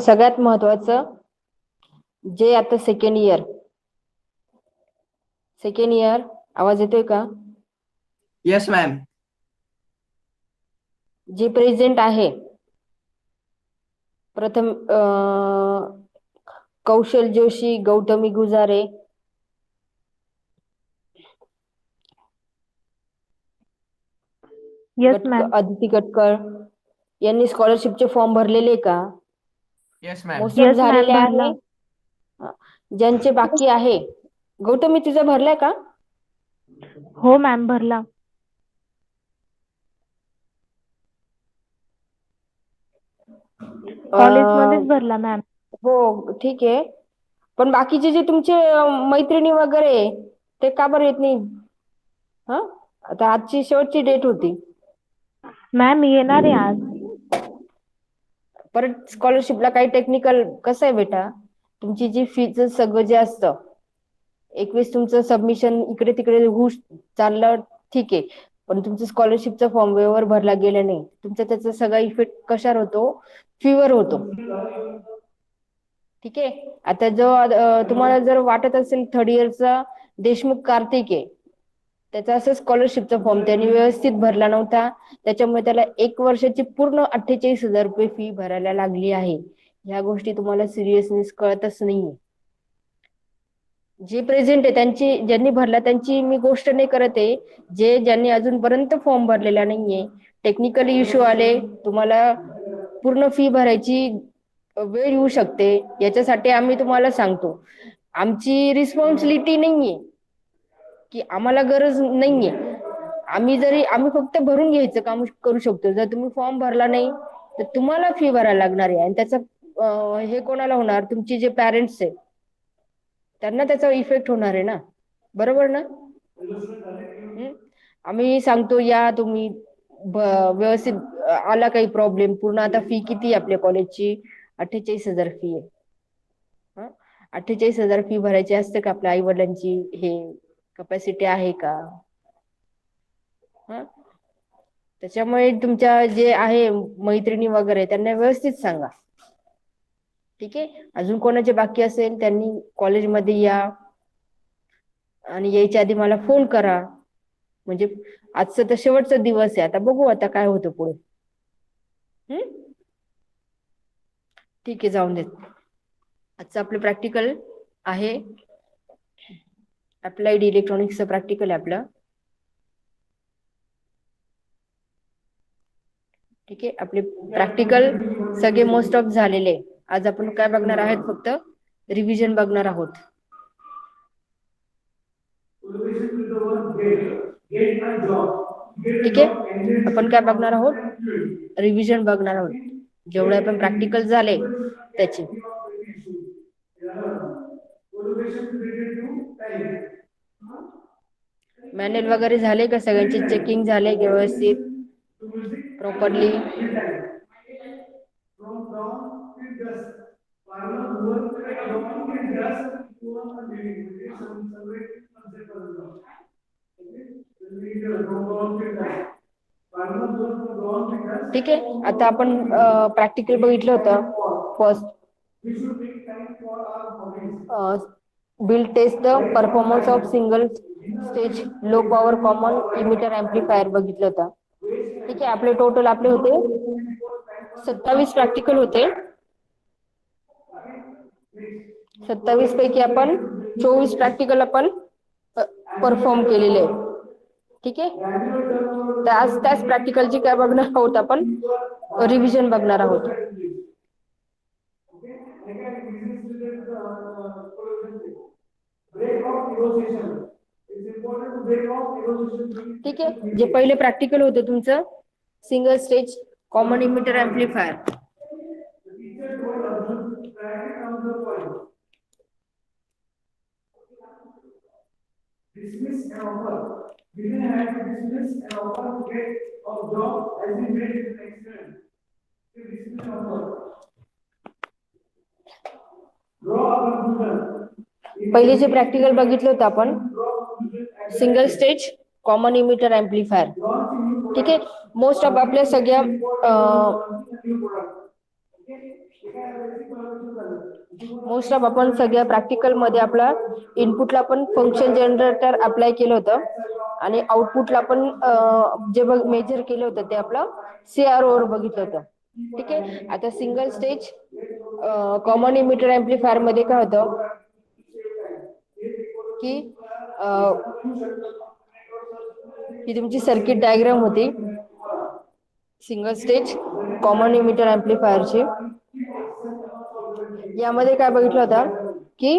सगळ्यात महत्वाचं जे आता सेकंड इयर आवाज येतोय का? Yes ma'am. जे प्रेझेंट आहे प्रथम कौशल जोशी, गौतमी गुजारे, येस मॅम. अदिती कटकळ यांनी स्कॉलरशिपचे फॉर्म भरलेले का? Yes ma'am. Most of yes ma'am झालेले भरला. आहे. ज्यांचे बाकी आहे, गौतमी तुझा भरलाय का? हो मॅम भरला. कॉलेजमध्येच भरला मॅम. हो ठीक आहे, पण बाकीचे जे तुमचे मैत्रिणी वगैरे ते का बरं येत नाही? आता आजची शेवटची डेट होती. मॅम येणार आहे आज. परत स्कॉलरशिपला काही टेक्निकल कसं आहे बेटा, तुमची जी फीचं सगळं जे असतं 21 तुमचं सबमिशन इकडे तिकडे होऊ चाललं ठीक आहे, पण तुमचं स्कॉलरशिपचा फॉर्म वेळेवर भरला गेला नाही, तुमचा त्याचा सगळा इफेक्ट कशावर होतो? फीवर होतो. ठीक आहे. आता जो तुम्हाला जर वाटत असेल थर्ड इयरचा देशमुख कार्तिक आहे, त्याचा असं स्कॉलरशिपचा फॉर्म त्यांनी व्यवस्थित भरला नव्हता, त्याच्यामुळे त्याला 1 वर्षाची पूर्ण 48,000 रुपये फी भरायला लागली आहे. ह्या गोष्टी तुम्हाला सिरियसनेस कळतच नाहीये. जे प्रेझेंट आहे त्यांची, ज्यांनी भरला त्यांची मी गोष्ट नाही करत आहे, ज्यांनी अजूनपर्यंत फॉर्म भरलेला नाहीये, टेक्निकल इश्यू आले, तुम्हाला पूर्ण फी भरायची वेळ येऊ शकते, याच्यासाठी आम्ही तुम्हाला सांगतो. आमची रिस्पॉन्सिबिलिटी नाहीये की आम्हाला गरज नाहीये, आम्ही फक्त भरून घ्यायचं काम करू शकतो. जर तुम्ही फॉर्म भरला नाही तर तुम्हाला फी भरायला लागणार आहे, आणि त्याचा हे कोणाला होणार? तुमचे जे पॅरेंट्स आहे त्यांना त्याचा इफेक्ट होणार आहे ना, बरोबर ना? आम्ही सांगतो या तुम्ही व्यवस्थित. आला काही प्रॉब्लेम, पूर्ण आता फी किती आपल्या कॉलेजची? 48,000 फी आहे. 48,000 फी भरायची असते का? आपल्या आई वडिलांची हे कॅपॅसिटी आहे का? त्याच्यामुळे तुमच्या जे आहे मैत्रिणी वगैरे त्यांना व्यवस्थित सांगा. ठीक आहे. अजून कोणाचे बाकी असेल त्यांनी कॉलेजमध्ये या, आणि यायच्या आधी मला फोन करा. म्हणजे आजचा तर शेवटचा दिवस आहे, आता बघू आता काय होतं पुढे. ठीक आहे, जाऊन देत. आजचं आपलं प्रॅक्टिकल आहे, अप्लाइड इलेक्ट्रॉनिक्सचं प्रॅक्टिकल आहे आपलं. ठीक आहे. आपले प्रॅक्टिकल सगळे मोस्ट ऑफ झालेले. आज आपण काय बघणार आहोत? फक्त रिव्हिजन बघणार आहोत. ठीक आहे. आपण काय बघणार आहोत? रिव्हिजन बघणार आहोत, जेवढे आपण प्रॅक्टिकल झाले त्याची. मॅन्युअल वगैरे झाले का? सगळ्यांचे चेकिंग झाले व्यवस्थित प्रॉपरली? ठीक आहे. आता आपण प्रॅक्टिकल बघितलं होतं. First build test the performance of single stage low power common emitter amplifier बघितलं होतं. ठीक आहे. आपले टोटल होते 27 प्रॅक्टिकल होते. 27 पैकी आपण 24 प्रॅक्टिकल आपण परफॉर्म केलेले आहे. ठीक आहे. त्याच प्रॅक्टिकलची काय बघणार आहोत? आपण रिव्हिजन बघणार आहोत. ठीक आहे. जे पहिले प्रॅक्टिकल होतं तुमचं single stage common emitter amplifier, पहिले जे प्रॅक्टिकल बघितलं होतं आपण single stage common emitter amplifier. ठीक आहे. मोस्ट ऑफ आपल्या सगळ्या मोस्ट ऑफ आपण सगळ्या प्रॅक्टिकल मध्ये आपला इनपुटला पण फंक्शन जनरेटर अप्लाय केलं होतं आणि आउटपुटला पण जे मेजर केलं होतं ते आपलं CRO वर बघितलं होतं. ठीक आहे. आता single stage common emitter amplifier मध्ये काय होतं की ही तुमची सर्किट डायग्राम होती सिंगल स्टेज कॉमन इमिटर ऍम्प्लिफायरची. यामध्ये काय बघितलं होतं की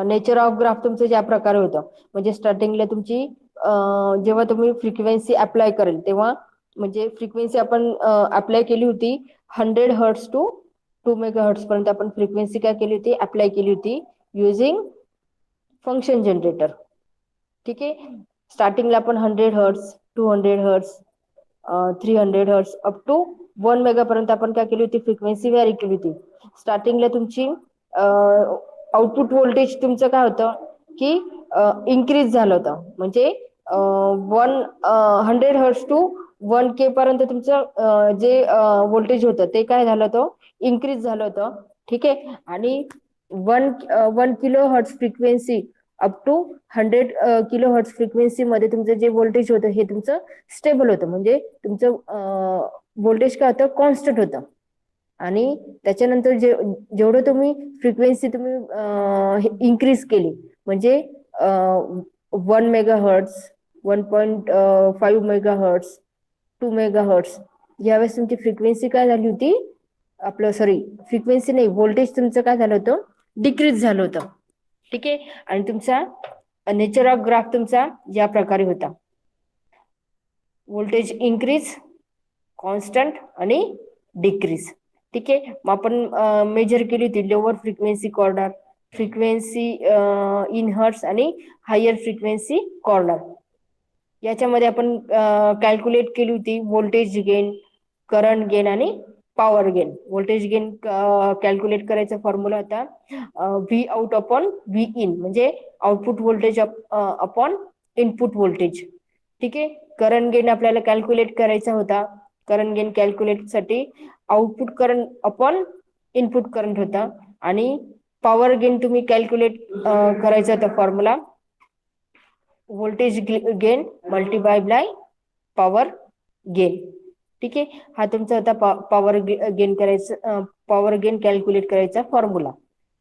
नेचर ऑफ ग्राफ तुमचं ज्या प्रकारे होतं म्हणजे स्टार्टिंगला तुमची जेव्हा तुम्ही फ्रिक्वेन्सी अप्लाय करेल तेव्हा म्हणजे फ्रिक्वेन्सी आपण अप्लाय केली होती 100 हर्ट्स टू 2 मेगा हर्ट्स पर्यंत आपण फ्रिक्वेन्सी काय केली होती अप्लाय केली होती युझिंग फंक्शन जनरेटर. ठीक आहे. स्टार्टिंगला आपण 100 hertz 200 hertz 300 hertz up to 1 mega पर्यंत आपण काय केली होती फ्रिक्वेन्सी व्हॅरी केली होती. स्टार्टिंगला तुमची आउटपुट व्होल्टेज तुमचं काय होतं की इन्क्रीज झालं होतं म्हणजे 100 हर्ट्स टू 1K पर्यंत तुमचं जे व्होल्टेज होतं ते काय झालं होतं इन्क्रीज झालं होतं. ठीक आहे. आणि 1 kilo hertz frequency up to 100 kilo hertz frequency मध्ये तुमचं जे व्होल्टेज होतं हे तुमचं स्टेबल होतं म्हणजे तुमचं व्होल्टेज काय होतं कॉन्स्टंट होतं. आणि त्याच्यानंतर जेवढं तुम्ही फ्रिक्वेन्सी तुम्ही इन्क्रीज केली म्हणजे 1 mega hertz 1.5 mega hertz 2 mega hertz यावेळेस तुमची फ्रिक्वेन्सी काय झाली होती आपलं फ्रिक्वेन्सी नाही व्होल्टेज तुमचं काय झालं होतं डिक्रीज झालं होतं. ठीक आहे. आणि तुमचा नेचर ऑफ ग्राफ तुमचा या प्रकारे होता व्होल्टेज इन्क्रीज कॉन्स्टंट आणि डिक्रीज. ठीक आहे. मग आपण मेजर केली होती lower frequency corner frequency in hertz आणि हायर फ्रिक्वेन्सी कॉर्नर. याच्यामध्ये आपण कॅल्क्युलेट केली होती व्होल्टेज गेन करंट गेन आणि power gain. Voltage gain calculate करायचा फॉर्म्युला होता V out upon V in म्हणजे output voltage upon input voltage. ठीक आहे. करंट गेन आपल्याला कॅल्क्युलेट करायचा होता. करंट गेन कॅल्क्युलेट साठी output current upon input current होता आणि पॉवर गेन तुम्ही कॅल्क्युलेट करायचा होता formula voltage gain multiply by power gain. ठीक आहे. हा तुमचा होता पॉवर गेन करायचा पॉवर गेन कॅल्क्युलेट करायचा फॉर्म्युला.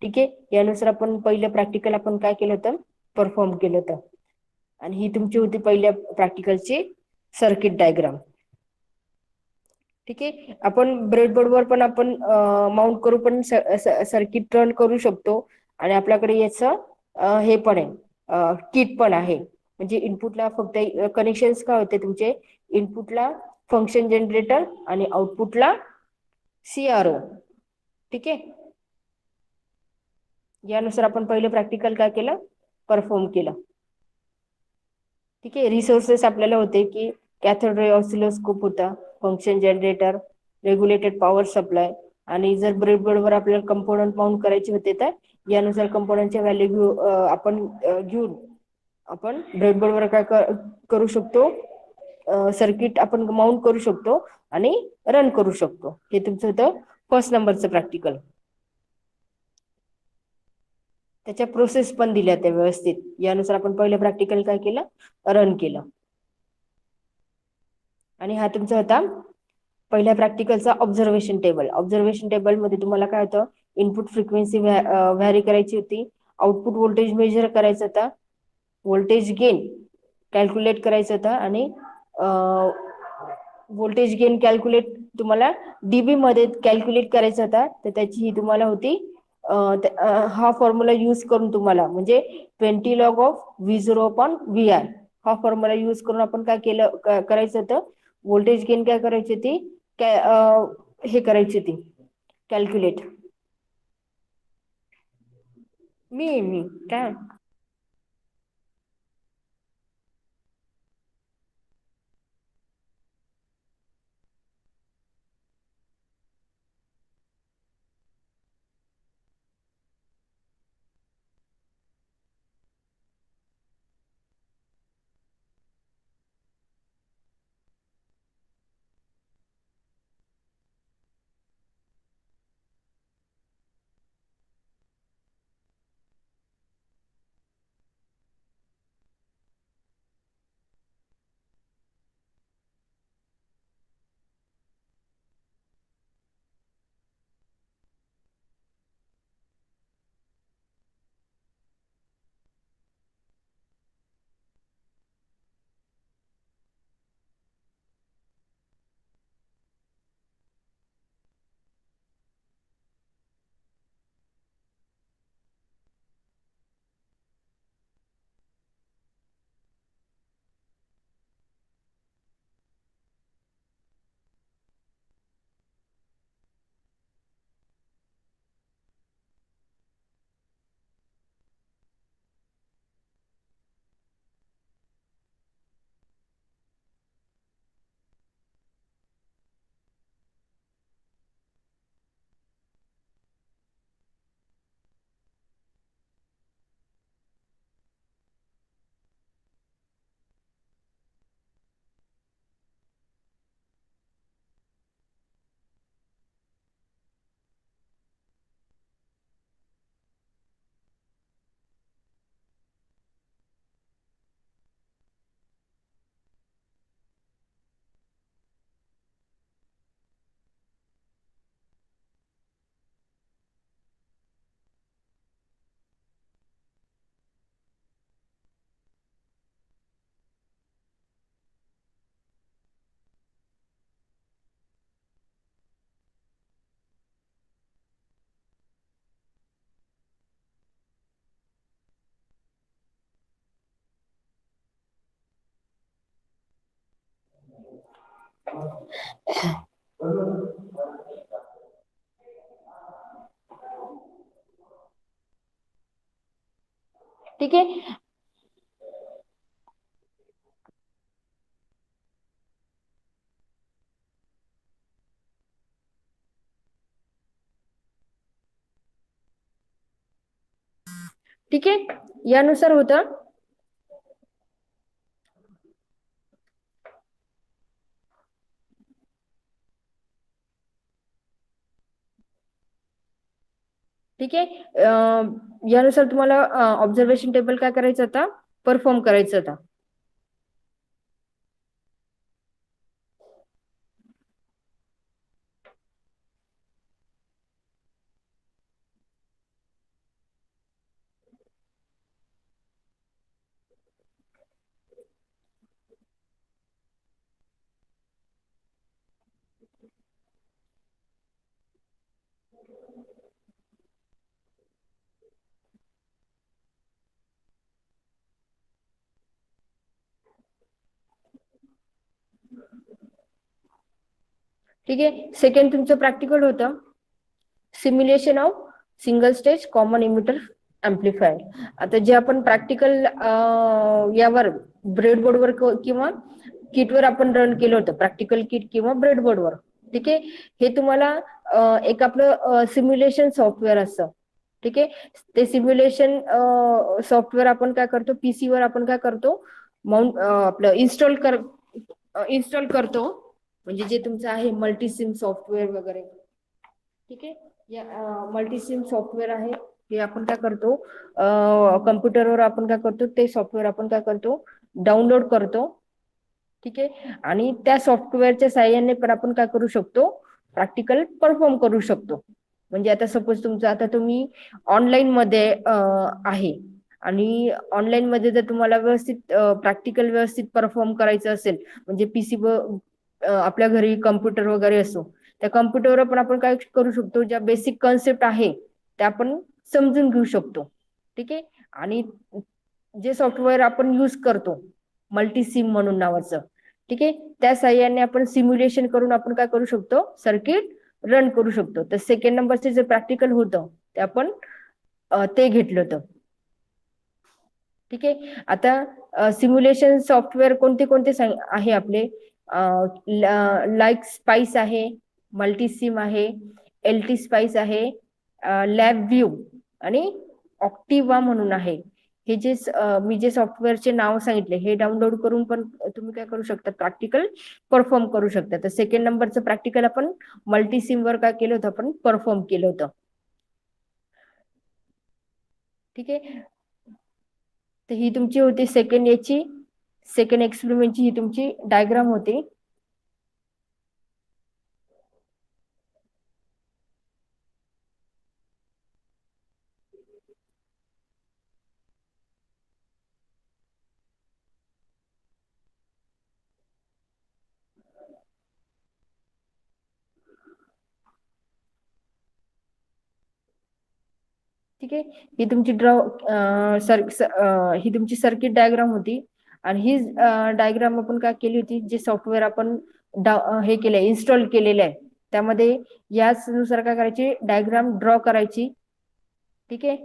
ठीक आहे. यानुसार आपण पहिलं प्रॅक्टिकल आपण काय केलं होतं परफॉर्म केलं होतं आणि ही तुमची होती पहिल्या प्रॅक्टिकलची सर्किट डायग्राम. ठीक आहे. आपण ब्रेडबोर्डवर पण आपण माउंट करू पण सर्किट रन करू शकतो आणि आपल्याकडे याचं हे पण आहे किट पण आहे म्हणजे इनपुटला फक्त कनेक्शन्स काय होते तुमचे इनपुटला फंक्शन जनरेटर आणि आउटपुटला CRO. ठीक आहे. यानुसार आपण पहिलं प्रॅक्टिकल काय केलं परफॉर्म केलं. ठीक आहे. रिसोर्सेस आपल्याला होते की कॅथोड रे ऑसिलोस्कोप होता function generator regulated power supply आणि जर ब्रेडबोर्डवर आपल्याला कंपोनंट माउंट करायचे होते तर यानुसार कंपोनंटच्या व्हॅल्यू आपण घेऊन आपण ब्रेडबोर्डवर काय करू शकतो सर्किट आपण माउंट करू शकतो आणि रन करू शकतो. हे तुमचं होतं फर्स्ट नंबरचं प्रॅक्टिकल. त्याच्या प्रोसेस पण दिल्या त्या व्यवस्थित. यानुसार आपण पहिलं प्रॅक्टिकल काय केलं रन केलं आणि हा तुमचा होता पहिल्या प्रॅक्टिकलचा ऑब्झर्वेशन टेबल. ऑब्झर्वेशन टेबल मध्ये तुम्हाला काय होतं इनपुट फ्रिक्वेन्सी व्हॅरी करायची होती आउटपुट व्होल्टेज मेजर करायचा होता व्होल्टेज गेन कॅल्क्युलेट करायचा होता आणि व्होल्टेज गेन कॅल्क्युलेट तुम्हाला डीबी मध्ये कॅल्क्युलेट करायचा होता तर त्याची ही तुम्हाला होती हा फॉर्म्युला यूज करून तुम्हाला म्हणजे 20 log of V0 upon VI हा फॉर्म्युला यूज करून आपण काय केलं करायचं होतं व्होल्टेज गेन काय करायची होती हे करायची होती कॅल्क्युलेट. मी काय ठीक आहे. ठीक आहे, यानुसार होतं. ठीक आहे, यानुसार तुम्हाला ऑब्झर्वेशन टेबल काय करायचं होता, परफॉर्म करायचं होता. ठीक आहे, सेकंड तुमचं प्रॅक्टिकल होतं simulation of single stage common emitter amplifier. आता जे आपण प्रॅक्टिकल यावर ब्रेडबोर्डवर किंवा किटवर आपण रन केलं होतं, प्रॅक्टिकल किट किंवा ब्रेडबोर्डवर. ठीक आहे, हे तुम्हाला एक आपलं सिम्युलेशन सॉफ्टवेअर असतं. ठीक आहे, ते सिम्युलेशन सॉफ्टवेअर आपण काय करतो, पीसी वर आपण काय करतो, माउंट आपलं इन्स्टॉल करतो, म्हणजे जे तुमचं आहे मल्टीसिम सॉफ्टवेअर वगैरे. ठीक आहे, या मल्टीसिम सॉफ्टवेअर आहे, हे आपण काय करतो, कम्प्युटरवर आपण काय करतो, ते सॉफ्टवेअर आपण काय करतो, डाउनलोड करतो. ठीक आहे, आणि त्या सॉफ्टवेअरच्या साहाय्याने पण आपण काय करू शकतो, प्रॅक्टिकल परफॉर्म करू शकतो. म्हणजे आता सपोज तुमचं, आता तुम्ही ऑनलाईन मध्ये आहे, आणि ऑनलाईन मध्ये जर तुम्हाला व्यवस्थित प्रॅक्टिकल व्यवस्थित परफॉर्म करायचं असेल, म्हणजे पीसी आपल्या घरी कम्प्युटर वगैरे असो, त्या कम्प्युटरवर पण आपण काय करू शकतो, ज्या बेसिक कॉन्सेप्ट आहे त्या आपण समजून घेऊ शकतो. ठीक आहे, आणि जे सॉफ्टवेअर आपण यूज करतो मल्टीसिम म्हणून नावाचं, ठीक आहे, त्या साह्याने आपण सिम्युलेशन करून आपण काय करू शकतो, सर्किट रन करू शकतो. तर सेकंड नंबरचे जे प्रॅक्टिकल होतं ते आपण ते घेतलं होतं. ठीक आहे, आता सिम्युलेशन सॉफ्टवेअर कोणते कोणते आहे आपले, लाईक स्पाइस आहे, मल्टीसिम आहे, एलटी स्पाइस आहे, लॅब व्ह्यू आणि ऑक्टिवा म्हणून आहे. हे जे मी जे सॉफ्टवेअरचे नाव सांगितले, हे डाउनलोड करून पण तुम्ही काय करू शकता, प्रॅक्टिकल परफॉर्म करू शकता. तर सेकंड नंबरचं प्रॅक्टिकल आपण मल्टीसिम वर काय केलं होतं, आपण परफॉर्म केलं होतं. ठीक आहे, तर ही तुमची होती सेकंड एक्सपेरिमेंटची ही तुमची डायग्राम होती. ठीक आहे, ही तुमची ही तुमची सर्किट डायग्राम होती. आणि ही डायग्राम आपण काय केली होती, जे सॉफ्टवेअर आपण हे केलंय, इन्स्टॉल केलेलं आहे, त्यामध्ये याच नुसार काय करायची, डायग्राम ड्रॉ करायची. ठीक आहे,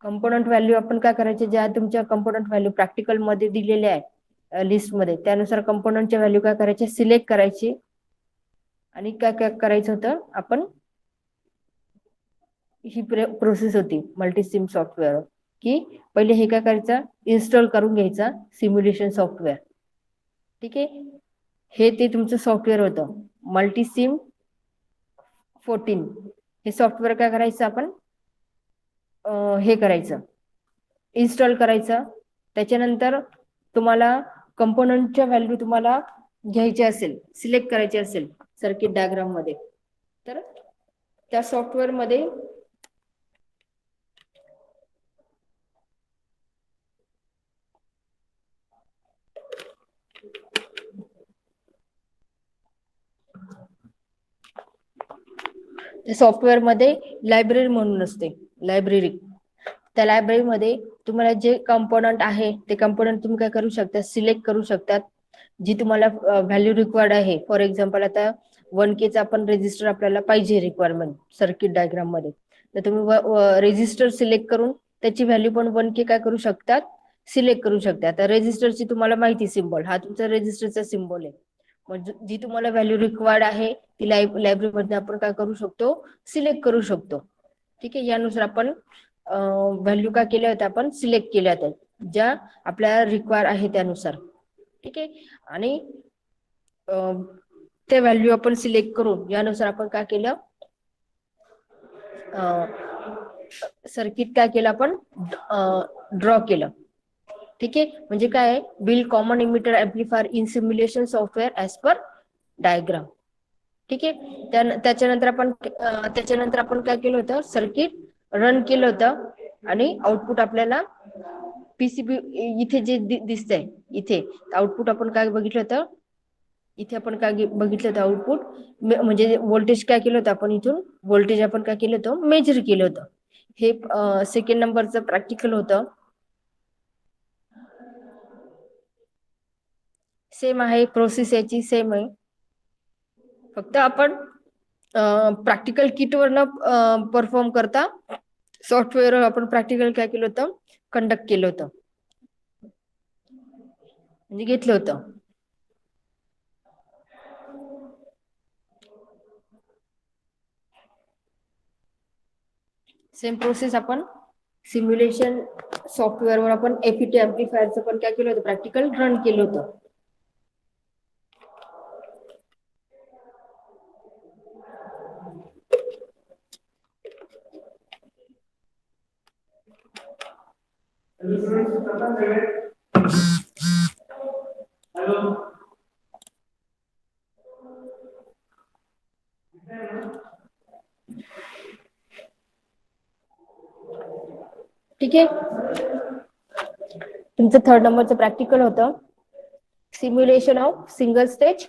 कंपोनंट व्हॅल्यू आपण काय करायचे, ज्या तुमच्या कंपोनंट व्हॅल्यू प्रॅक्टिकल मध्ये दिलेल्या आहे लिस्ट मध्ये, त्यानुसार कंपोनंटच्या व्हॅल्यू काय करायचे, सिलेक्ट करायची. आणि काय काय करायचं होतं, आपण ही प्रोसेस होती मल्टीसिम सॉफ्टवेअर, की पहिले हे काय करायचं, इन्स्टॉल करून घ्यायचा सिम्युलेशन सॉफ्टवेअर. ठीक आहे, हे ते तुमचं सॉफ्टवेअर होतं मल्टीसिम 14. हे सॉफ्टवेअर काय करायचं, आपण हे करायचं, इन्स्टॉल करायचं. त्याच्यानंतर तुम्हाला कंपोनंटच्या व्हॅल्यू तुम्हाला घ्यायचे असेल, सिलेक्ट करायचे असेल सर्किट डायग्राम मध्ये, तर त्या सॉफ्टवेअर मध्ये सॉफ्टवेअर मध्ये लायब्ररी म्हणून असते, लायब्ररी. त्या लायब्ररीमध्ये तुम्हाला जे कंपोनंट आहे ते कंपोनंट तुम्ही काय करू शकता, सिलेक्ट करू शकतात. जी तुम्हाला व्हॅल्यू रिक्वायर्ड आहे. फॉर एक्झाम्पल आता 1K चा आपण रेजिस्टर आपल्याला पाहिजे रिक्वायरमेंट सर्किट डायग्राम मध्ये, तर तुम्ही रेजिस्टर सिलेक्ट करून त्याची व्हॅल्यू पण 1K काय करू शकतात, सिलेक्ट करू शकता. आता रेजिस्टरची तुम्हाला माहिती सिम्बॉल हा तुमचा रेजिस्टरचा सिम्बॉल आहे. म्हणजे जी तुम्हाला व्हॅल्यू रिक्वायर्ड आहे ती लायब्ररी मध्ये आपण काय करू शकतो, सिलेक्ट करू शकतो. ठीक आहे, यानुसार आपण व्हॅल्यू काय केल्या होत्या, आपण सिलेक्ट केल्या होत्या ज्या आपल्याला रिक्वायर आहे त्यानुसार. ठीक आहे, आणि ते व्हॅल्यू आपण सिलेक्ट करून यानुसार आपण काय केलं, सर्किट काय केलं आपण ड्रॉ केलं. ठीक आहे, म्हणजे काय, build common emitter amplifier in simulation software as per diagram. ठीक आहे, त्याच्यानंतर आपण काय केलं होतं, सर्किट रन केलं होतं आणि आउटपुट आपल्याला पीसीबी इथे जे दिसतंय इथे आउटपुट आपण काय बघितलं होतं, इथे आपण काय बघितलं होतं आउटपुट म्हणजे व्होल्टेज काय केलं होतं आपण, इथून व्होल्टेज आपण काय केलं होतं, मेजर केलं होतं. हे सेकंड नंबरचं प्रॅक्टिकल होतं. सेम आहे, प्रोसेस याची सेम आहे, फक्त आपण प्रॅक्टिकल किटवर न परफॉर्म करता सॉफ्टवेअर आपण प्रॅक्टिकल काय केलं होतं, कंडक्ट केलं होतं, म्हणजे घेतलं होतं. सेम प्रोसेस आपण सिम्युलेशन सॉफ्टवेअरवर आपण एफईटी एम्प्लिफायरचं पण काय केलं होतं, प्रॅक्टिकल रन केलं होतं. ठीक आहे, तुमचं थर्ड नंबरचं प्रॅक्टिकल होतं simulation of single stage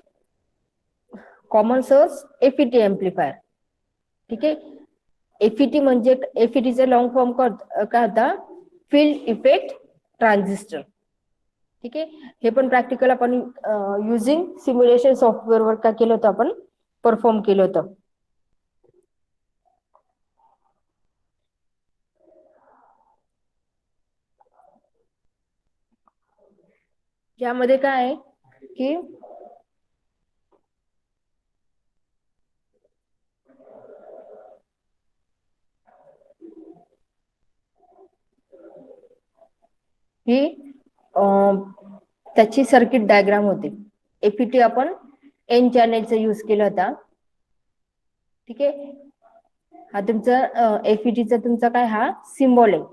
common source FET amplifier. ठीक आहे, एफईटी म्हणजे एफईटीचा लॉंग फॉर्म काय होता, फील्ड इफेक्ट ट्रान्झिस्टर. ठीक आहे, हे पण प्रॅक्टिकल आपण युजिंग सिम्युलेशन सॉफ्टवेअरवर काय केलं होतं, आपण परफॉर्म केलं होतं. यामध्ये काय आहे की ही त्याची सर्किट डायग्राम होती. एफईटी आपण एन चॅनेलचा यूज केला होता. ठीक आहे, हा तुमचा एफईटीचा तुमचा काय हा सिम्बॉल आहे.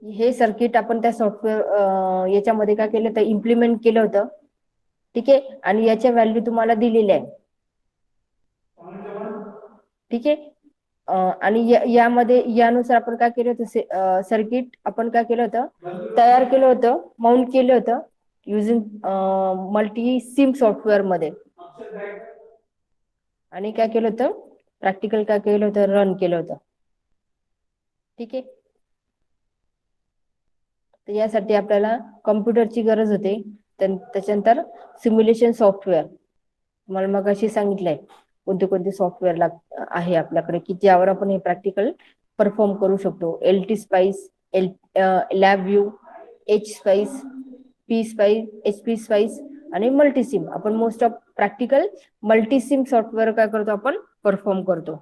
हे सर्किट आपण त्या सॉफ्टवेअर याच्यामध्ये काय केलं तर इम्प्लिमेंट केलं होतं. ठीक आहे, आणि याच्या व्हॅल्यू तुम्हाला दिलेल्या आहे. ठीक आहे, आणि यामध्ये यानुसार आपण काय केलं होतं, सर्किट आपण काय केलं होतं, तयार केलं होतं, माउंट केलं होतं युजिंग मल्टी सिम सॉफ्टवेअर मध्ये, आणि काय केलं होतं, प्रॅक्टिकल काय केलं होतं, रन केलं होतं. ठीक आहे, तर यासाठी आपल्याला कॉम्प्युटरची गरज होते. त्याच्यानंतर सिम्युलेशन सॉफ्टवेअर मला मग अशी सांगितलंय कोणते कोणते सॉफ्टवेअर आहे आपल्याकडे की ज्यावर आपण हे प्रॅक्टिकल परफॉर्म करू शकतो. LT spice, lab view, H spice, P spice, HP spice आणि मल्टीसिम. आपण most of practical Multisim software काय करतो, आपण परफॉर्म करतो.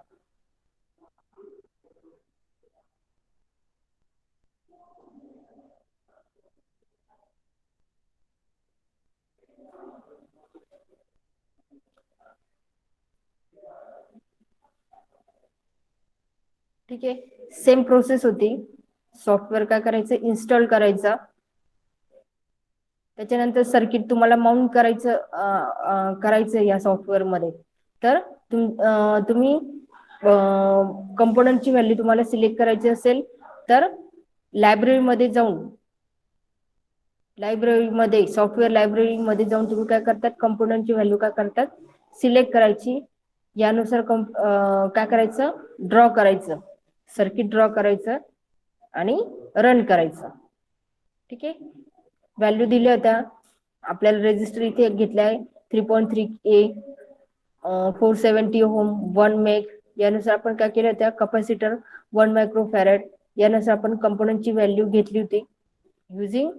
ठीक आहे, सेम प्रोसेस होती. सॉफ्टवेअर काय करायचं, इन्स्टॉल करायचं, त्याच्यानंतर सर्किट तुम्हाला माउंट करायचं या सॉफ्टवेअर मध्ये. तर तुम्ही कंपोनंटची व्हॅल्यू तुम्हाला सिलेक्ट करायची असेल तर लायब्ररीमध्ये जाऊन सॉफ्टवेअर लायब्ररीमध्ये जाऊन तुम्ही काय करतात, कंपोनंटची व्हॅल्यू काय करतात, सिलेक्ट करायची. यानुसार काय करायचं, ड्रॉ करायचं. सर्किट ड्रॉ करायचं आणि रन करायचं. ठीक आहे. व्हॅल्यू दिल्या होत्या आपल्याला. रेजिस्टर इथे घेतलाय 3.3A 470 ओहम 1 मेग. यानुसार आपण काय केलं होतं, कॅपॅसिटर 1 मायक्रोफॅरेड. यानुसार आपण कंपोनंटची व्हॅल्यू घेतली होती युजिंग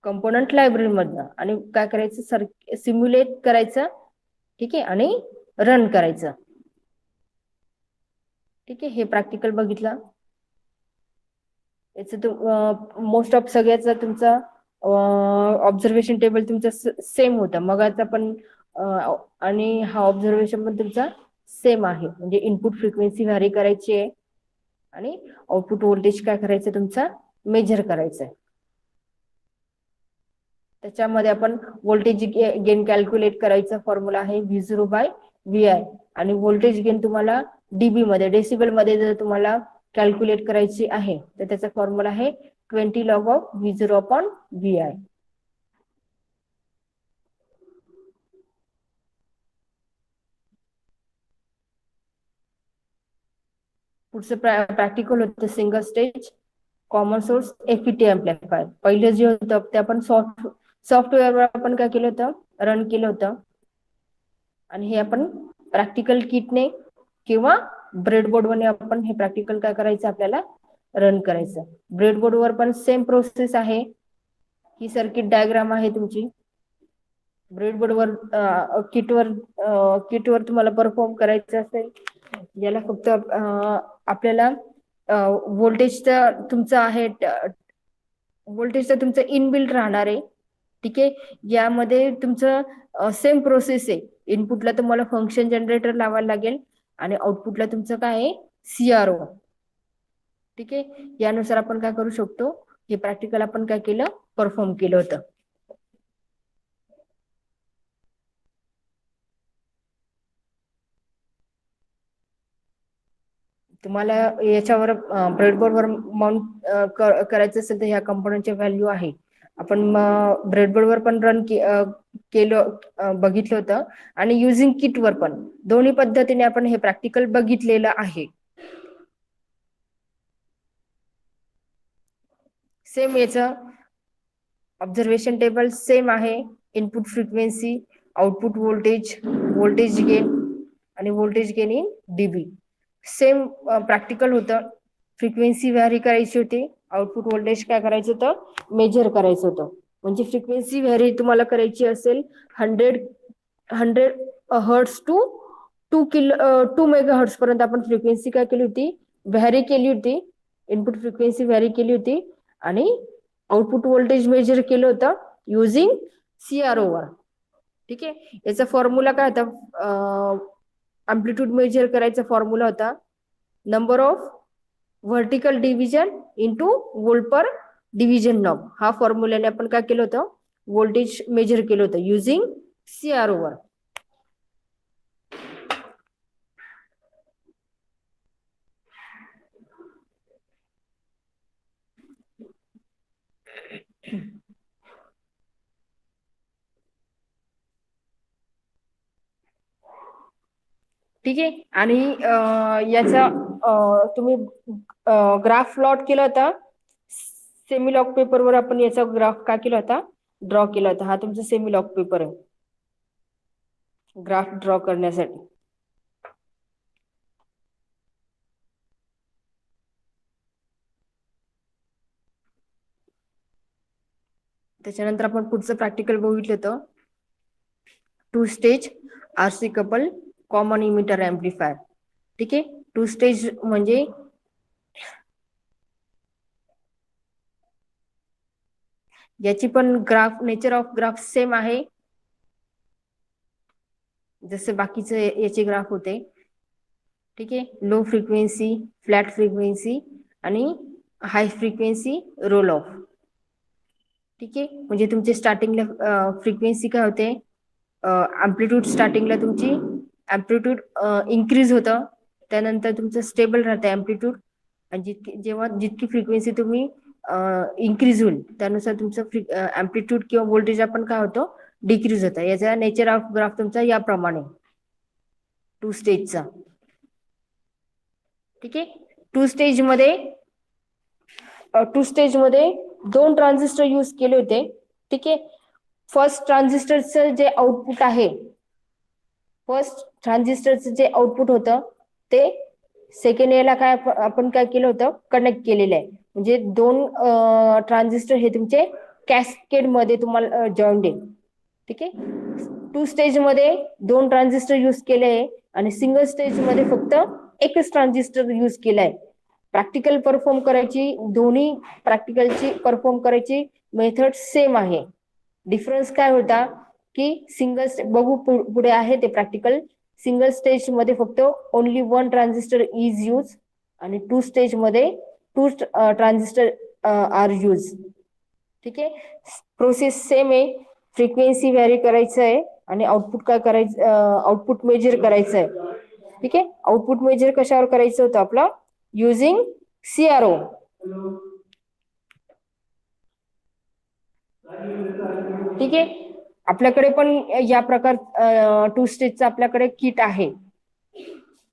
कंपोनंट लायब्ररी मधनं. आणि काय करायचं, सिम्युलेट करायचं. ठीक आहे. आणि रन करायचं. ठीक आहे. हे प्रॅक्टिकल बघितलं. याचं मोस्ट ऑफ सगळ्याचा तुमचा ऑब्झर्वेशन टेबल तुमचा सेम होता मगाचा पण. आणि हा ऑब्झर्वेशन पण तुमचा सेम आहे. म्हणजे इनपुट फ्रिक्वेन्सी व्हॅरी करायची आहे आणि आउटपुट व्होल्टेज काय करायचं तुमचा मेजर करायचं आहे. त्याच्यामध्ये आपण व्होल्टेज गेन कॅल्क्युलेट करायचा फॉर्म्युला आहे V0/Vi. आणि व्होल्टेज गेन तुम्हाला डीबी मध्ये, डेसिबल मध्ये जर तुम्हाला कॅल्क्युलेट करायची आहे तर त्याचा फॉर्म्युला आहे 20 log of V0/Vi. पुढचं प्रॅक्टिकल होतं single stage common source FET amplifier. पहिलं जे होतं ते आपण सॉफ्टवेअरवर आपण काय केलं होतं, रन केलं होतं. आणि हे आपण प्रॅक्टिकल किटने किंवा ब्रेडबोर्डवर आपण हे प्रॅक्टिकल काय करायचं, आपल्याला रन करायचं. ब्रेडबोर्डवर पण सेम प्रोसेस आहे. ही सर्किट डायग्राम आहे तुमची. ब्रेडबोर्डवर किटवर तुम्हाला परफॉर्म करायचं असेल, याला फक्त आपल्याला व्होल्टेजचा तुमचं आहे, व्होल्टेजचा तुमचं इनबिल्ट राहणार आहे. ठीक आहे. यामध्ये तुमचं सेम प्रोसेस आहे. इनपुटला तुम्हाला फंक्शन जनरेटर लावायला लागेल आणि आउटपुटला तुमचं काय आहे, CRO. ठीक आहे. यानुसार आपण काय करू शकतो, हे प्रॅक्टिकल आपण काय केलं, परफॉर्म केलं होतं. तुम्हाला याच्यावर ब्रेडबोर्डवर माउंट करायचं असेल तर ह्या कंपोनंटच्या व्हॅल्यू आहे. आपण ब्रेडबोर्डवर पण रन केलं, बघितलं होतं. आणि युजिंग किटवर पण, दोन्ही पद्धतीने आपण हे प्रॅक्टिकल बघितलेलं आहे. सेम याचं ऑब्झर्वेशन टेबल सेम आहे. Input frequency, output voltage, voltage gain आणि voltage gain in dB same practical होतं. फ्रिक्वेन्सी व्हॅरी करायची होती, आउटपुट व्होल्टेज काय करायचं होतं, मेजर करायचं होतं. म्हणजे फ्रिक्वेन्सी व्हॅरी तुम्हाला करायची असेल 100 हर्ट्स टू 2 मेगाहर्ट्स पर्यंत आपण फ्रिक्वेन्सी काय केली होती, व्हॅरी केली होती. इनपुट फ्रिक्वेन्सी व्हॅरी केली होती आणि आउटपुट व्होल्टेज मेजर केलं होतं युजिंग CRO वर. ठीक आहे. याचा फॉर्म्युला काय होता, अँप्लिट्यूड मेजर करायचा फॉर्म्युला होता number of vertical division into volt per division knob. हा फॉर्म्युलाने आपण काय केलं होतं, व्होल्टेज मेजर केलं होतं युजिंग CRO वर. ठीक आहे. आणि याचा तुम्ही ग्राफ प्लॉट केला होता सेमी लॉक पेपरवर. आपण याचा ग्राफ काय केला होता, ड्रॉ केला होता. हा तुमचा सेमी लॉक पेपर आहे ग्राफ ड्रॉ करण्यासाठी. त्याच्यानंतर आपण पुढचं प्रॅक्टिकल बघितलं होतं 2 stage RC couple common emitter amplifier. ठीक आहे. 2 स्टेज म्हणजे याची पण graph, nature of graph same आहे जसे बाकीचे याचे ग्राफ होते. ठीक आहे. लो फ्रिक्वेन्सी, फ्लॅट फ्रिक्वेन्सी आणि हाय फ्रिक्वेन्सी रोल ऑफ. ठीक आहे. म्हणजे तुमचे स्टार्टिंगला फ्रिक्वेन्सी काय होते, अँप्लिट्यूड स्टार्टिंगला तुमची अँप्लिट्यूड इन्क्रीज होतं, त्यानंतर तुमचं स्टेबल राहतं अँप्लिट्यूड. आणि जेव्हा जितकी फ्रिक्वेन्सी तुम्ही इन्क्रीज होईल त्यानुसार तुमचं अँप्लिट्यूड किंवा व्होल्टेज आपण काय होतो, डिक्रीज होतं. याचा नेचर ऑफ ग्राफ तुमचा याप्रमाणे 2 स्टेजचा. ठीक आहे. टू स्टेज मध्ये दोन ट्रान्झिस्टर यूज केले होते. ठीक आहे. फर्स्ट ट्रान्झिस्टरचं जे आउटपुट आहे, फर्स्ट ट्रान्झिस्टरचं जे आउटपुट होतं ते सेकंड याला आपण काय केलं होतं, कनेक्ट केलेलं आहे. म्हणजे दोन ट्रान्झिस्टर हे तुमचे कॅस्केड मध्ये तुम्हाला जॉईंट आहे. ठीक आहे. टू स्टेज मध्ये दोन ट्रान्झिस्टर यूज केले आहे आणि सिंगल स्टेज मध्ये फक्त एकच ट्रान्झिस्टर यूज केलाय. प्रॅक्टिकल परफॉर्म करायची, दोन्ही प्रॅक्टिकलची परफॉर्म करायची मेथड सेम आहे. डिफरन्स काय होता की बघू पुढे आहे ते प्रॅक्टिकल. सिंगल स्टेज मध्ये फक्त only one transistor is use आणि टू स्टेज मध्ये टू ट्रान्झिस्टर आर यूज. ठीक आहे. प्रोसेस सेम आहे. फ्रिक्वेन्सी व्हॅरी करायचं आहे आणि आउटपुट काय करायचं, आउटपुट मेजर करायचं आहे. ठीक आहे. आउटपुट मेजर कशावर करायचं होतं आपलं, युझिंग CRO. ठीक आहे. आपल्याकडे पण या प्रकार टू स्टेजचं आपल्याकडे किट आहे.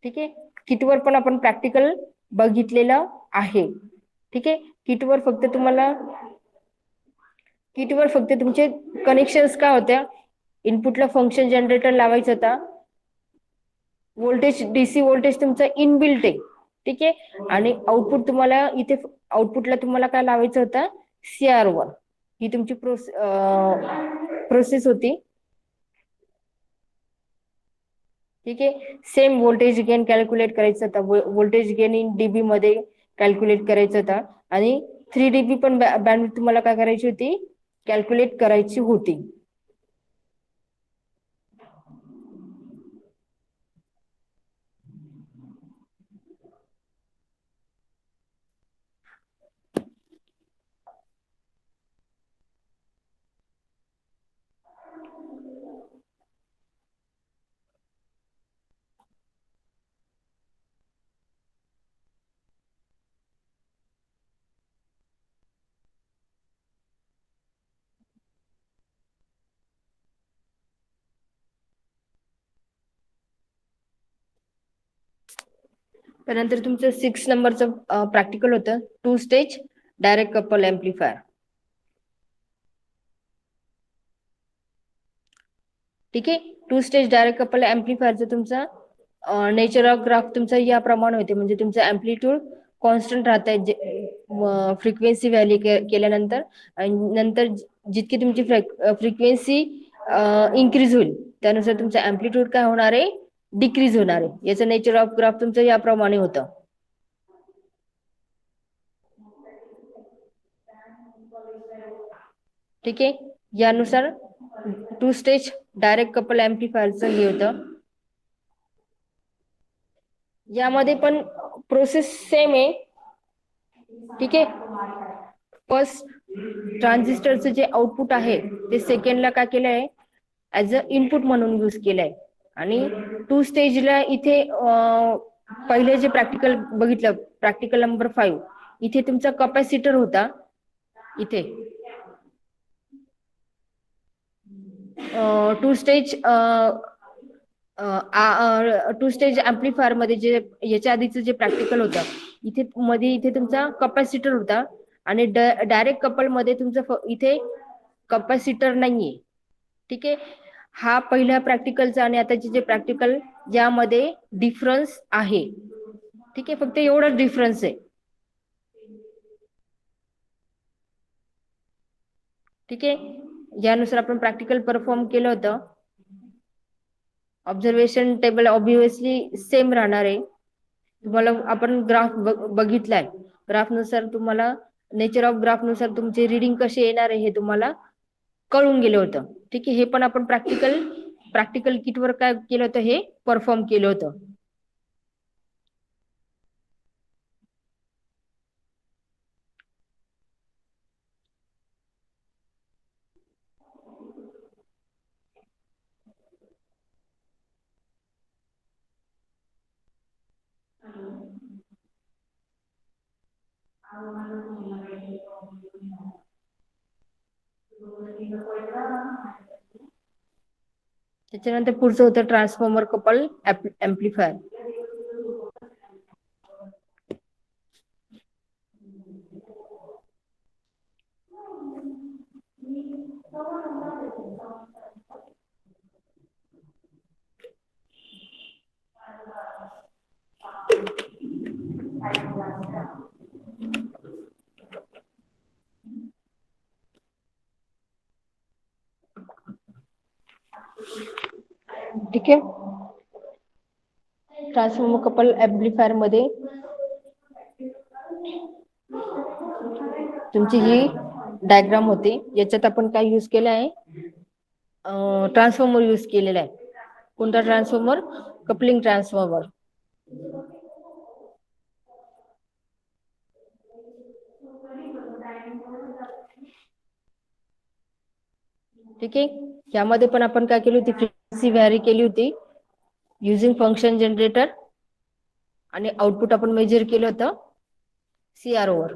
ठीक आहे. किटवर पण आपण प्रॅक्टिकल बघितलेलं आहे. ठीक आहे. किटवर फक्त तुमचे कनेक्शन्स काय होत्या, इनपुटला फंक्शन जनरेटर लावायचा होता. व्होल्टेज डीसी व्होल्टेज तुमचा इनबिल्ट आहे. ठीक आहे. आणि आउटपुट तुम्हाला इथे आउटपुटला तुम्हाला काय लावायचं होतं, CR1. ही तुमची प्रोसेस होती. ठीक आहे. सेम व्होल्टेज गेन कॅल्क्युलेट करायचं होता. व्होल्टेज गेन इन डीबी मध्ये कॅल्क्युलेट करायचं होता आणि 3 dB पण बँडविड्थ तुम्हाला काय करायची होती, कॅल्क्युलेट करायची होती. त्यानंतर तुमचं 6 नंबरचं प्रॅक्टिकल होतं, two stage direct couple amplifier. ठीक आहे. टू स्टेज डायरेक्ट कपल एम्प्लिफायरचं तुमचा नेचर ऑफ ग्राफ तुमचा याप्रमाणे होते. म्हणजे तुमचं अँप्लिट्यूड कॉन्स्टंट राहत आहे फ्रिक्वेन्सी व्हॅल्यू केल्यानंतर, आणि नंतर जितकी तुमची फ्रिक्वेन्सी इन्क्रीज होईल त्यानुसार तुमचं अँप्लिट्यूड काय होणार आहे, डिक्रीज होणार आहे. याचं नेचर ऑफ ग्राफ तुमचं याप्रमाणे होतं. ठीक आहे. यानुसार टू स्टेज डायरेक्ट कपल एम्प्लिफायरचं हे होतं. यामध्ये पण प्रोसेस सेम आहे. ठीक आहे. फर्स्ट ट्रान्झिस्टरचं जे आउटपुट आहे ते सेकंडला काय केलंय, ऍज अ इनपुट म्हणून यूज केलंय. आणि टू स्टेजला इथे पहिले जे प्रॅक्टिकल बघितलं, प्रॅक्टिकल नंबर 5, इथे तुमचा कॅपॅसिटर होता. इथे टू स्टेज एम्प्लिफायर मध्ये जे याच्या आधीचं जे प्रॅक्टिकल होतं, इथे तुमचा कॅपॅसिटर होता आणि डायरेक्ट कपल मध्ये तुमचं इथे कॅपॅसिटर नाहीये. ठीक आहे. हा पहिल्या प्रॅक्टिकलचा आणि आताचे जे प्रॅक्टिकल यामध्ये डिफरन्स आहे. ठीक आहे. फक्त एवढाच डिफरन्स आहे. ठीक आहे. यानुसार आपण प्रॅक्टिकल परफॉर्म केलं होतं. ऑब्झर्वेशन टेबल ऑब्विसली सेम राहणार आहे. तुम्हाला आपण ग्राफ बघितलाय. ग्राफ नुसार तुम्हाला नेचर ऑफ ग्राफ नुसार तुमचे रिडिंग कसे येणार आहे हे तुम्हाला कळून गेलं होतं. ठीक आहे. हे पण आपण प्रॅक्टिकल किटवर काय केलं होतं, हे परफॉर्म केलं होतं. त्याच्यानंतर पुढचं होतं ट्रान्सफॉर्मर कपल एम्प्लिफायर. ठीक आहे. ट्रान्सफॉर्मर कपल ऍम्प्लिफायर मध्ये तुमची ही डायग्राम होती. याच्यात आपण काय यूज केलं आहे, ट्रान्सफॉर्मर यूज केलेला आहे. कोणता ट्रान्सफॉर्मर? Coupling transformer. ठीक आहे. यामध्ये पण आपण काय केली होती, फ्रिक्वेन्सी व्हॅरी केली होती युजिंग फंक्शन जनरेटर, आणि आउटपुट आपण मेजर केलं होतं CRO वर.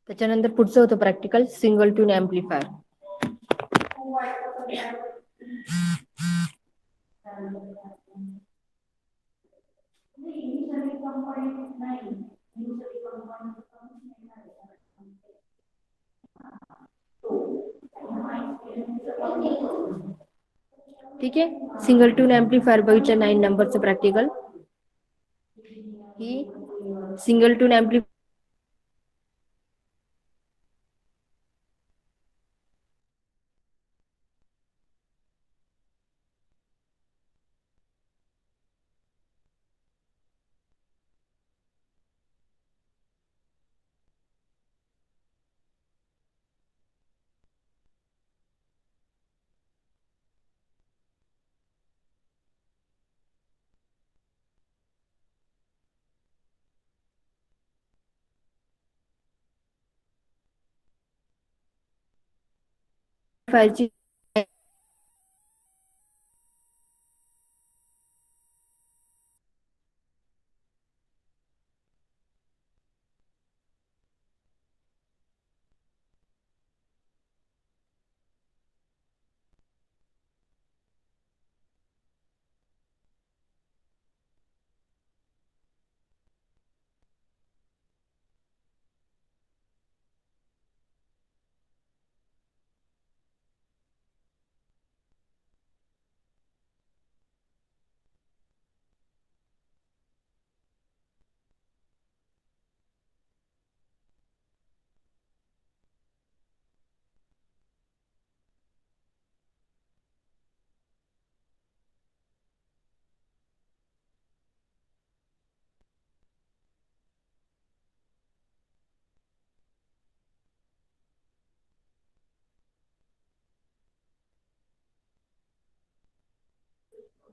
त्याच्यानंतर पुढचं होतं प्रॅक्टिकल सिंगल ट्यून ऍम्प्लिफायर. ठीक आहे. सिंगल ट्यून ऍम्प्लिफायर बघितलं 9 नंबरचं प्रॅक्टिकल. ही सिंगल ट्यून ऍम्प्लिफायर ची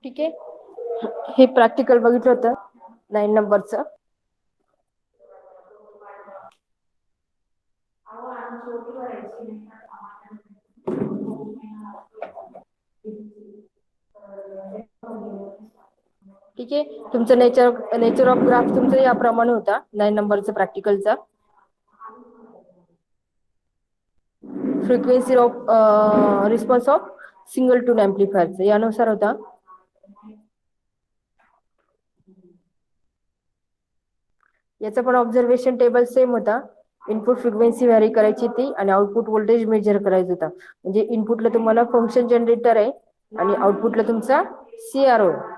ठीक आहे. हे प्रॅक्टिकल बघितलं होतं 9 नंबरचं. ठीक आहे. तुमचं नेचर ऑफ ग्राफ तुमचं याप्रमाणे होता 9 नंबरचं प्रॅक्टिकलचा. Frequency of response of single tune ऍम्प्लिफायरचं यानुसार होता. याचा पण ऑब्झर्वेशन टेबल सेम होता. इनपुट फ्रिक्वेन्सी व्हॅरी करायची ती, आणि आउटपुट व्होल्टेज मेजर करायचा होता. म्हणजे इनपुटला तुम्हाला फंक्शन जनरेटर आहे आणि आउटपुटला तुमचा CRO आहे.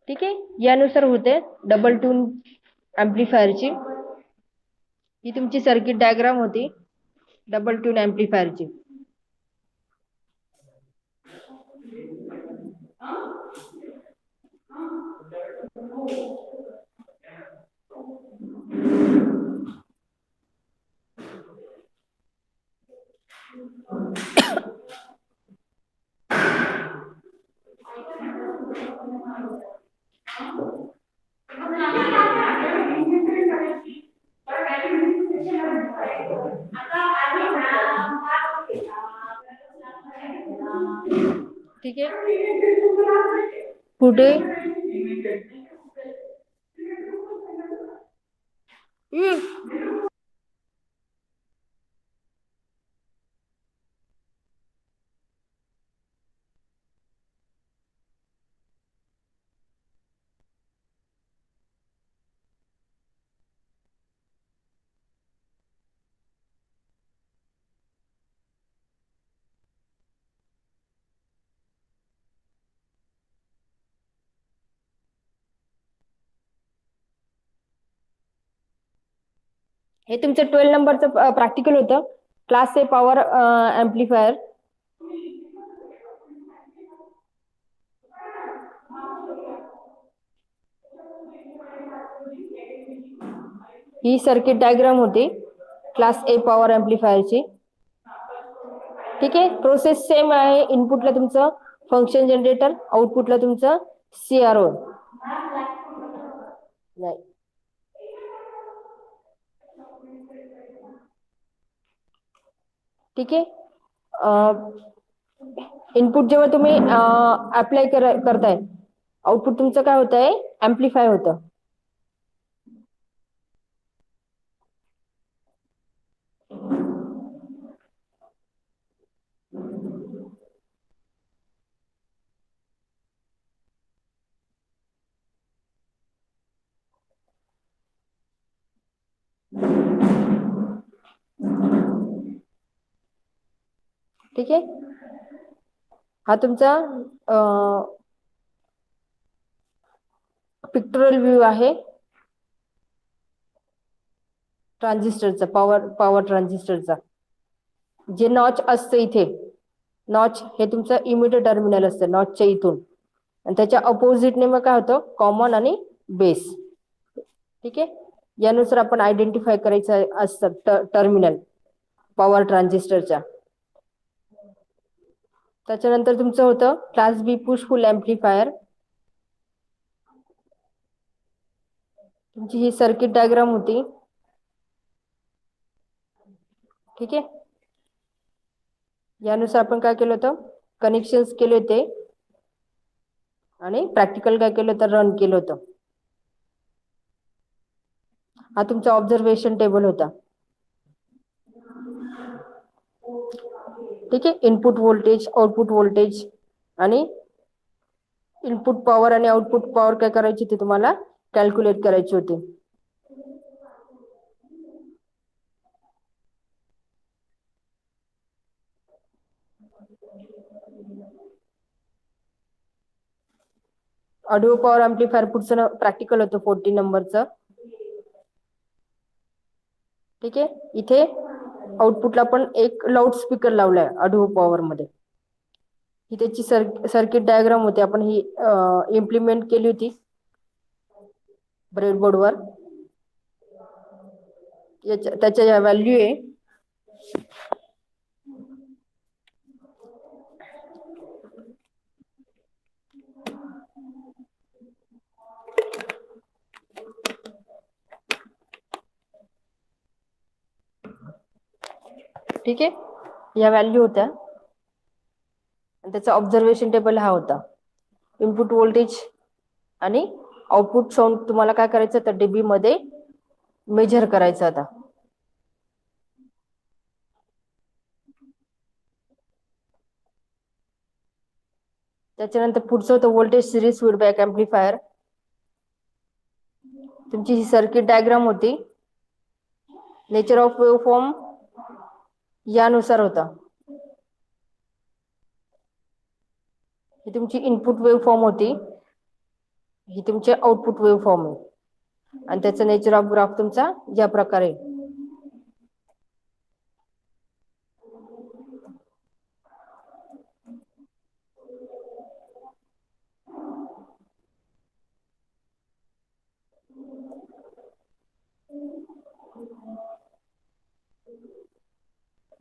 ठीक आहे. यानुसार होते डबल ट्यून ॲम्प्लिफायरची. ही तुमची सर्किट डायग्राम होती डबल ट्यून ॲम्प्लिफायरची. ठीक आहे. पुढे हे तुमचं 12 नंबरचं प्रॅक्टिकल होतं. क्लास ए पॉवर ॲम्प्लिफायर. ही सर्किट डायग्राम होती क्लास ए पॉवर ॲम्प्लिफायरची. ठीक आहे. प्रोसेस सेम आहे. इनपुटला तुमचं फंक्शन जनरेटर, आउटपुटला तुमचं CRO. नाही, ठीक आहे. इनपुट जेव्हा तुम्ही अप्लाय करताय, आउटपुट तुमचं काय होत आहे, ॲम्प्लिफाय होतं. ठीक आहे. हा तुमचा पिक्टोरल व्ह्यू आहे ट्रान्झिस्टरचा, पॉवर ट्रान्झिस्टरचा. जे नॉच असतं इथे, नॉच हे तुमचं इमिटर टर्मिनल असतं नॉचच्या इथून, आणि त्याच्या अपोजिटने मग काय होतं, कॉमन आणि बेस. ठीक आहे. यानुसार आपण आयडेंटिफाय करायचं असतं टर्मिनल पॉवर ट्रान्झिस्टरच्या. त्याच्यानंतर तुमचं होतं क्लास बी पुश पुल ॲम्प्लिफायर. तुमची ही सर्किट डायग्राम होती. ठीक आहे. यानुसार आपण काय केलं होतं, कनेक्शन्स केले होते आणि प्रॅक्टिकल काय केलं होतं, रन केलं होतं. हा तुमचा ऑब्झर्वेशन टेबल होता. ठीक आहे. इनपुट व्होल्टेज, आउटपुट व्होल्टेज आणि इनपुट पॉवर आणि आउटपुट पॉवर काय करायची ते तुम्हाला कॅल्क्युलेट करायची होती. ऑडिओ पॉवर ॲम्प्लिफायर पुढचं प्रॅक्टिकल होतं 14 नंबरचं. ठीक आहे. इथे आउटपुटला पण एक लाऊड स्पीकर लावलाय ऑडिओ पॉवर मध्ये. ही त्याची सर्किट डायग्राम होती. आपण ही इम्प्लिमेंट केली होती ब्रेडबोर्डवर. त्याच्या या व्हॅल्यू आहे. ठीक आहे. या व्हॅल्यू होत्या. त्याचा ऑब्झर्वेशन टेबल हा होता. इनपुट व्होल्टेज आणि आउटपुट साऊंड तुम्हाला काय करायचं, तर डीबी मध्ये मेजर करायचं. आता त्याच्यानंतर पुढचं होतं व्होल्टेज सिरीज फीडबॅक ॲम्प्लिफायर. तुमची ही सर्किट डायग्राम होती. नेचर ऑफ वेव्हफॉर्म यानुसार होता. ही तुमची इनपुट वेव्हफॉर्म होती. ही तुमचे आउटपुट वेव्ह फॉर्म आहे आणि त्याचा नेचर ऑफ ग्राफ तुमचा या प्रकारे आहे.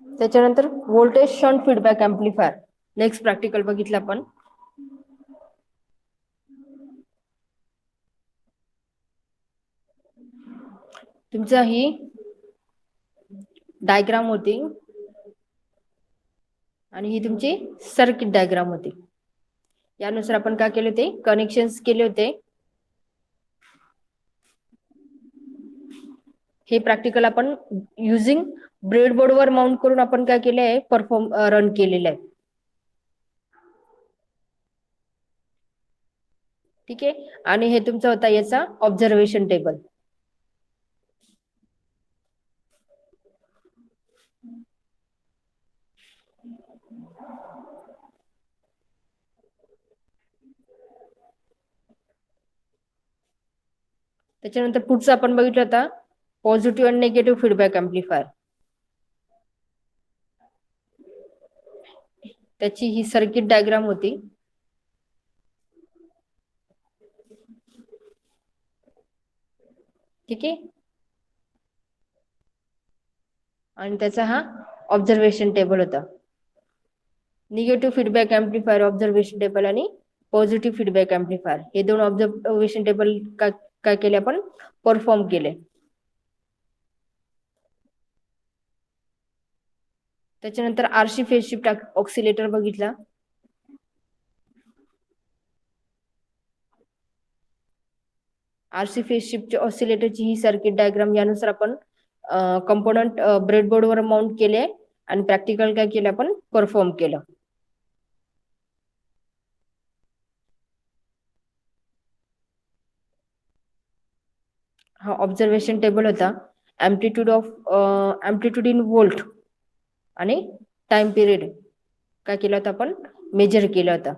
त्याच्यानंतर voltage shunt feedback amplifier next practical बघितलं आपण. तुमचा ही डायग्राम होती आणि ही तुमची सर्किट डायग्राम होती. यानुसार आपण काय केले होते, कनेक्शन्स केले होते. हे प्रॅक्टिकल आपण युजिंग ब्रेडबोर्डवर माउंट करून आपण काय केले आहे, परफॉर्म रन केलेलं आहे. ठीक आहे. आणि हे तुमचा होता याचा ऑब्झर्वेशन टेबल. त्याच्यानंतर पुढचं आपण बघितलं होता पॉझिटिव्ह आणि निगेटिव्ह फीडबॅक एम्प्लिफायर. त्याची ही सर्किट डायग्राम होती. ठीक आहे. आणि त्याचा हा ऑब्झर्वेशन टेबल होता. Negative feedback amplifier observation table आणि पॉझिटिव्ह फीडबॅक एम्प्लिफायर हे दोन ऑब्झर्वेशन टेबल काय केले आपण, परफॉर्म केले. त्याच्यानंतर आरसी फेज शिफ्ट ऑक्सिलेटर बघितला. आरसी फेज शिफ्ट ऑसिलेटरची ही सर्किट डायग्राम यानुसार आपण कंपोनंट ब्रेडबोर्डवर माउंट केले आणि प्रॅक्टिकल काय केलं आपण, परफॉर्म केलं. हा ऑब्झर्वेशन टेबल होता. एम्प्लिट्यूड इन व्होल्ट आणि टाइम पिरियड काय केला होता आपण, मेजर केला होता.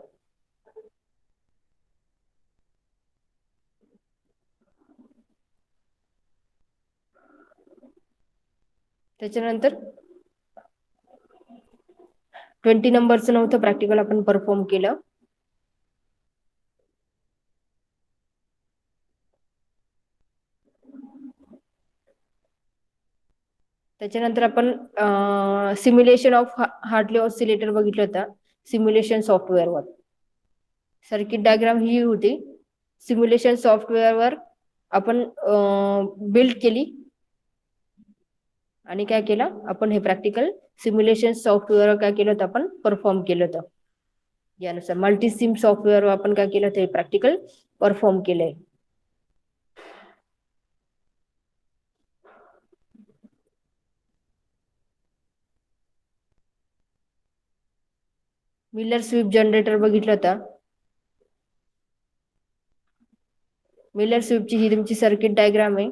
त्याच्यानंतर 20 नंबरचं नव्हतं प्रॅक्टिकल आपण परफॉर्म केलं. त्याच्यानंतर आपण सिम्युलेशन ऑफ हार्टले ऑसिलेटर बघितलं होता सिम्युलेशन सॉफ्टवेअरवर. सर्किट डायग्राम ही होती. सिम्युलेशन सॉफ्टवेअरवर आपण बिल्ड केली आणि काय केलं आपण, हे प्रॅक्टिकल सिम्युलेशन सॉफ्टवेअर काय केलं होतं आपण, परफॉर्म केलं होतं. यानुसार मल्टीसिम सॉफ्टवेअर आपण काय केलं होतं, हे प्रॅक्टिकल परफॉर्म केलंय. मिलर स्वीप जनरेटर बघितलं होता. मिलर स्वीपची ही तुमची सर्किट डायग्राम आहे.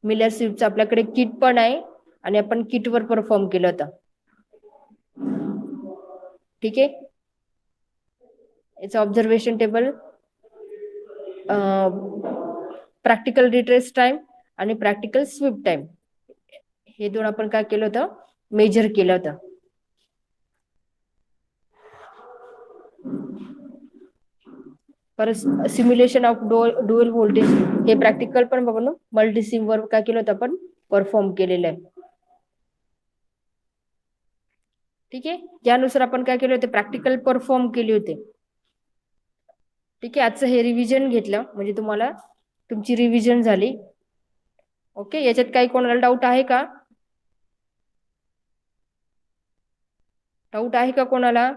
मिलर स्वीपचं आपल्याकडे किट पण आहे आणि आपण किटवर परफॉर्म केलं होतं. ठीक आहे. याचं observation table, practical retrace time आणि प्रॅक्टिकल स्वीप टाइम हे दोन आपण काय केलं होतं, मेजर केलं होतं. परत सिम्युलेशन ऑफ डुअल व्होल्टेज हे प्रॅक्टिकल पण बघून मल्टीसिम वर काय केलं होतं आपण, परफॉर्म केलेलं आहे. ठीक आहे. यानुसार आपण काय केले होते, प्रॅक्टिकल परफॉर्म केले होते. ठीक आहे. आजचं हे रिव्हिजन घेतलं म्हणजे तुम्हाला तुमची रिव्हिजन झाली. ओके. याच्यात काही कोणाला डाऊट आहे का, डाऊट आहे का कोणाला?